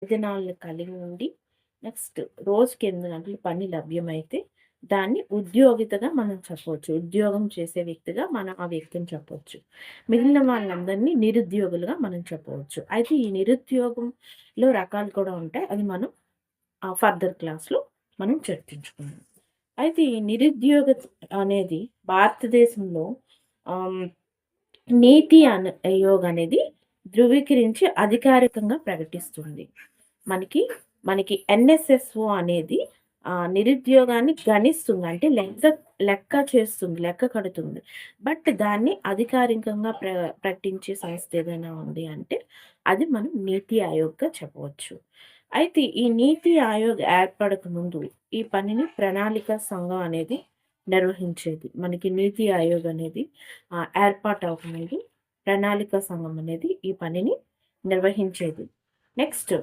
ప్రయోజనాలను కలిగి ఉండి, నెక్స్ట్ రోజుకి 8 గంటలు పని లభ్యమైతే, దాన్ని ఉద్యోగితగా మనం చెప్పవచ్చు. ఉద్యోగం చేసే వ్యక్తిగా మనం ఆ వ్యక్తిని చెప్పొచ్చు. మిగిలిన వాళ్ళందరినీ నిరుద్యోగులుగా మనం చెప్పవచ్చు. అయితే ఈ నిరుద్యోగంలో రకాలు కూడా ఉంటాయి. అది మనం ఫర్దర్ క్లాస్‌లో మనం చర్చించుకుందాం. అయితే ఈ నిరుద్యోగత అనేది భారతదేశంలో ఆహ్, నీతి ఆయోగ్ అనేది ధృవీకరించి అధికారికంగా ప్రకటిస్తుంది. మనకి, మనకి ఎన్ఎస్ఎస్ఓ అనేది నిరుద్యోగాన్ని గణిస్తుంది. అంటే లెక్క చేస్తుంది, లెక్క కడుతుంది. బట్ దాన్ని అధికారికంగా ప్రకటించే సంస్థ ఏదైనా ఉంది అంటే, అది మనం నీతి ఆయోగ్‌గా చెప్పవచ్చు. అయితే ఈ నీతి ఆయోగ్ ఏర్పడక ముందు, ఈ పనిని ప్రణాళిక సంఘం అనేది నిర్వహించేది. మనకి నీతి ఆయోగ్ అనేది ఏర్పాటు అవ్వకముందు ప్రణాళిక సంఘం అనేది ఈ పనిని నిర్వహించేది. నెక్స్ట్